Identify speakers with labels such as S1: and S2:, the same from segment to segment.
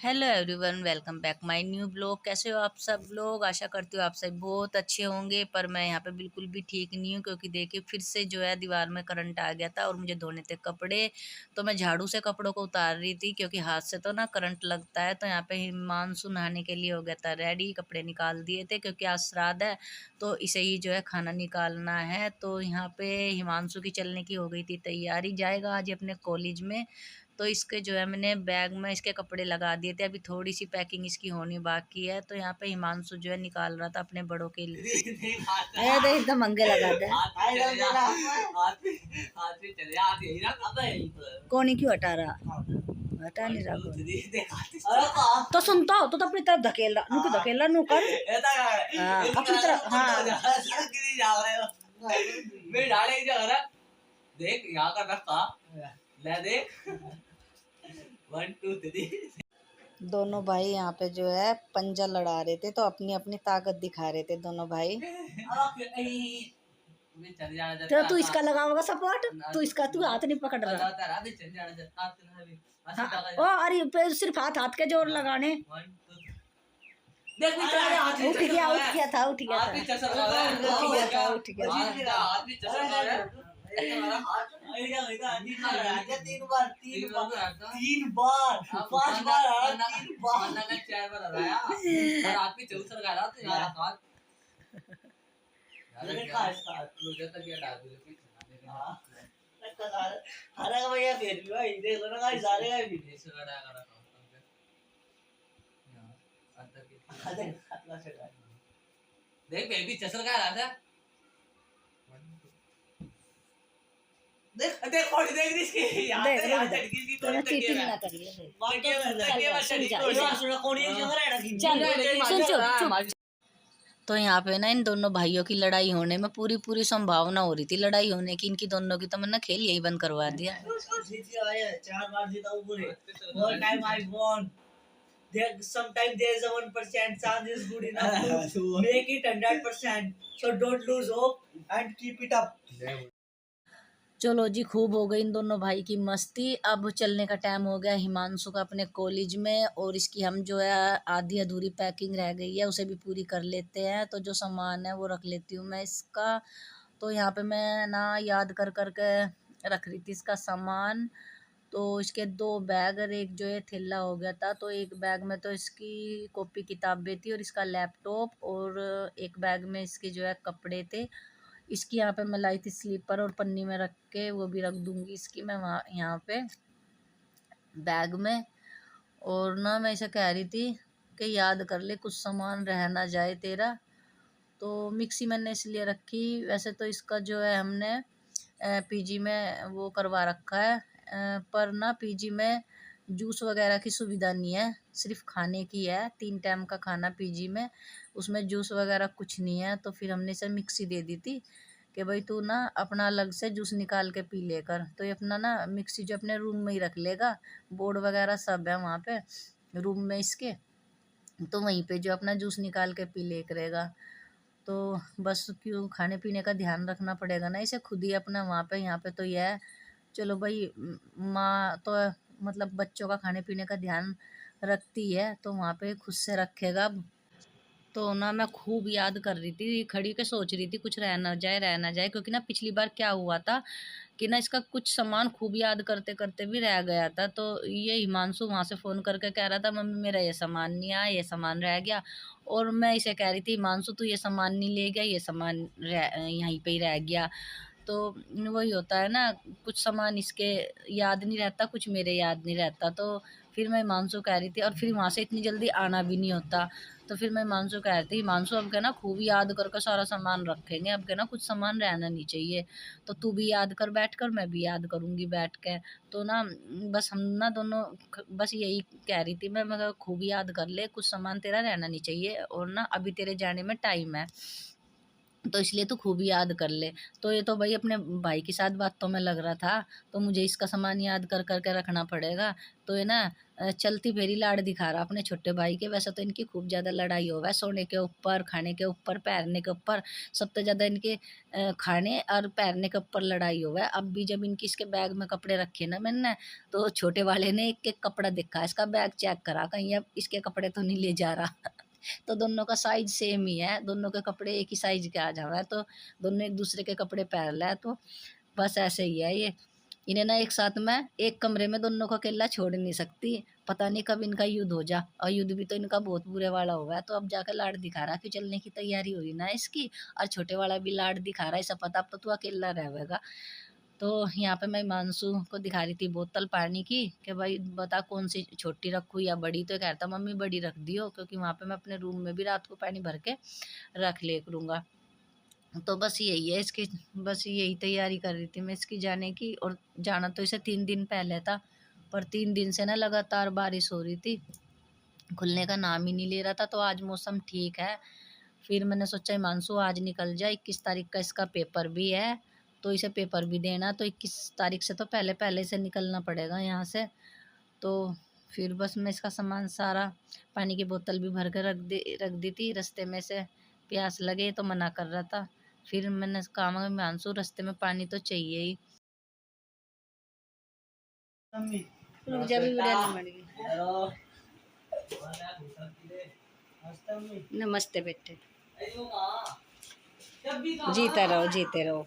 S1: Hello everyone, welcome back my new blog. कैसे हो आप सब लोग? आशा करती हूँ आप सब बहुत अच्छे होंगे। पर मैं यहाँ पे बिल्कुल भी ठीक नहीं हूँ, क्योंकि देखिए फिर से जो है दीवार में करंट आ गया था और मुझे धोने थे कपड़े। तो मैं झाड़ू से कपड़ों को उतार रही थी, क्योंकि हाथ से तो ना करंट लगता है। तो यहाँ पे हिमांशु नहाने के लिए हो गया था रेडी, कपड़े निकाल दिए थे क्योंकि आज श्राद्ध है। तो इसे ही जो है खाना निकालना है। तो यहाँ पे हिमांशु की चलने की हो गई थी तैयारी, जाएगा आज अपने कॉलेज में। तो इसके जो है मैंने बैग में इसके कपड़े लगा दिए थे, अभी थोड़ी सी पैकिंग इसकी होनी बाकी है। तो यहाँ पे हिमांशु जो है निकाल रहा था अपने बड़ों के लिए। देख एकदम मंगे लगा दे। कौन क्यों हटा रहा? हटा नहीं रहा। तो सुनता हो तो अपनी तरफ धकेल रहा, नुक धकेल रहा, नु कर अपनी तरफ। हाँ देख यहाँ का रखा ले देख 1 2 3। दोनों भाई यहाँ पे जो है पंजा लड़ा रहे थे, तो अपनी अपनी ताकत दिखा रहे थे दोनों भाई। तो तू इसका लगा होगा सपोर्ट, तू हाथ नहीं पकड़ रहा। हाँ, ओ अरे सिर्फ हाथ हाथ के जोर लगाने। उठ गया था तीन बार 5 बार भैया फिर भी भाई देख लो ना देख बेबी चसल का रहा था। देख देख और देख इसकी यार की तो चीटिंग ना करिए। चल तो यहाँ पे ना इन दोनों भाइयों की लड़ाई होने में पूरी पूरी संभावना हो रही थी लड़ाई होने की इनकी दोनों की। तो मैंने खेल यही बंद करवा दिया। 4 बार जीता ऊपर all time I won. Sometimes there is a 1% chance is good enough to make it 100%. So don't lose hope and keep it up. चलो जी, खूब हो गई इन दोनों भाई की मस्ती। अब चलने का टाइम हो गया हिमांशु का अपने कॉलेज में, और इसकी हम जो है आधी अधूरी पैकिंग रह गई है उसे भी पूरी कर लेते हैं। तो जो सामान है वो रख लेती हूँ मैं इसका। तो यहाँ पे मैं ना याद कर कर के रख रही थी इसका सामान। तो इसके 2 बैग और एक जो है थैला हो गया था। तो एक बैग में तो इसकी कॉपी किताबें थी और इसका लैपटॉप, और एक बैग में इसके जो है कपड़े थे। इसकी यहाँ पे मैं लाई थी स्लीपर, और पन्नी में रख के वो भी रख दूंगी इसकी मैं वहाँ यहाँ पे बैग में। और ना मैं इसे कह रही थी कि याद कर ले कुछ सामान रह ना जाए तेरा। तो मिक्सी मैंने इसलिए रखी, वैसे तो इसका जो है हमने पीजी में वो करवा रखा है, पर ना पीजी में जूस वगैरह की सुविधा नहीं है, सिर्फ खाने की है। 3 टाइम का खाना पीजी में, उसमें जूस वगैरह कुछ नहीं है। तो फिर हमने इसे मिक्सी दे दी थी कि भाई तू ना अपना अलग से जूस निकाल के पी लेकर। तो ये अपना ना मिक्सी जो अपने रूम में ही रख लेगा, बोर्ड वगैरह सब है वहाँ पे रूम में इसके। तो वहीं पे जो अपना जूस निकाल के पी ले करेगा। तो बस क्यों खाने पीने का ध्यान रखना पड़ेगा ना इसे खुद ही अपना वहाँ पे। यहाँ पे तो यह है चलो भाई, माँ तो मतलब बच्चों का खाने पीने का ध्यान रखती है, तो वहाँ पे खुद से रखेगा। तो ना मैं खूब याद कर रही थी, खड़ी के सोच रही थी कुछ रह ना जाए रह ना जाए, क्योंकि ना पिछली बार क्या हुआ था कि ना इसका कुछ सामान खूब याद करते करते भी रह गया था। तो ये हिमांशु वहाँ से फ़ोन करके कह रहा था मम्मी मेरा ये सामान नहीं आया, ये सामान रह गया। और मैं इसे कह रही थी हिमांशु तू ये सामान नहीं ले गया, ये सामान यहीं पे ही रह गया। तो वही होता है ना, कुछ सामान इसके याद नहीं रहता, कुछ मेरे याद नहीं रहता। तो फिर मैं हिमांशु कह रही थी, और फिर वहाँ से इतनी जल्दी आना भी नहीं होता। तो फिर मैं हिमांशु कह रही थी हिमांशु अब के ना खूब याद करके सारा सामान रखेंगे, अब के ना कुछ सामान रहना नहीं चाहिए। तो तू भी याद कर बैठ कर, मैं भी याद करूँगी बैठ के। तो ना बस हम ना दोनों बस यही कह रही थी मैं खूब याद कर ले, कुछ सामान तेरा रहना नहीं चाहिए, और ना अभी तेरे जाने में टाइम है। तो इसलिए तू खूब याद कर ले। तो ये तो भाई अपने भाई के साथ बातों में लग रहा था, तो मुझे इसका सामान याद कर कर के रखना पड़ेगा। तो ये ना चलती फेरी लाड़ दिखा रहा अपने छोटे भाई के। वैसे तो इनकी खूब ज़्यादा लड़ाई हो है, सोने के ऊपर, खाने के ऊपर, पहनने के ऊपर। सबसे ज़्यादा इनके खाने और पहनने के ऊपर लड़ाई हो है। अब भी जब इनकी इसके बैग में कपड़े रखे ना मैंने, तो छोटे वाले ने एक एक कपड़ा देखा, इसका बैग चेक करा कहीं अब इसके कपड़े तो नहीं ले जा रहा। तो दोनों का साइज सेम ही है, दोनों के कपड़े एक ही साइज के आ जा रहा है, तो दोनों एक दूसरे के कपड़े पहन रहे हैं। तो बस ऐसे ही है ये। इन्हें ना एक साथ में एक कमरे में दोनों को अकेला छोड़ नहीं सकती। पता नहीं कब इनका युद्ध हो जा, और युद्ध भी तो इनका बहुत बुरे वाला हुआ है। तो अब जाकर लाड दिखा रहा कि चलने की तैयारी हुई ना इसकी, और छोटे वाला भी लाड दिखा रहा है, सब पता अब तो तू अकेला रहेगा। तो यहाँ पे मैं हिमांशु को दिखा रही थी बोतल पानी की, कि भाई बता कौन सी छोटी रखूँ या बड़ी। तो कहता मम्मी बड़ी रख दियो, क्योंकि वहाँ पे मैं अपने रूम में भी रात को पानी भर के रख ले करूँगा। तो बस यही है इसकी, बस यही तैयारी कर रही थी मैं इसकी जाने की। और जाना तो इसे 3 दिन पहले था, पर 3 दिन से ना लगातार बारिश हो रही थी, खुलने का नाम ही नहीं ले रहा था। तो आज मौसम ठीक है। फिर मैंने सोचा हिमांशु आज निकल जाए, 21 तारीख का इसका पेपर भी है, तो इसे पेपर भी देना। तो 21 तारीख से तो पहले पहले से निकलना पड़ेगा यहाँ से। तो फिर बस मैं इसका सामान सारा, पानी की बोतल भी भर कर रख दी थी। रास्ते में से प्यास लगे तो मना कर रहा था। फिर मैंने कहा हिमांशु रास्ते में पानी तो चाहिए ही। रुक जा, भी वीडियो नहीं बन गई। नमस्ते बेटे, जीते रहो जीते रहो।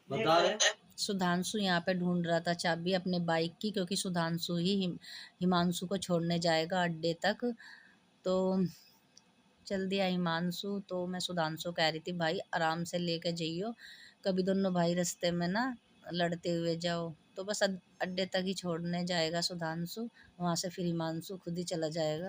S1: बता रहे सुधांशु यहाँ पे ढूंढ रहा था चाबी अपने बाइक की, क्योंकि सुधांशु ही हिमांशु को छोड़ने जाएगा अड्डे तक। तो चल दिया हिमांशु। तो मैं सुधांशु कह रही थी भाई आराम से लेके जाइयो, कभी दोनों भाई रास्ते में ना लड़ते हुए जाओ। तो बस अड्डे तक ही छोड़ने जाएगा सुधांशु, वहाँ से फिर हिमांशु खुद ही चला जाएगा।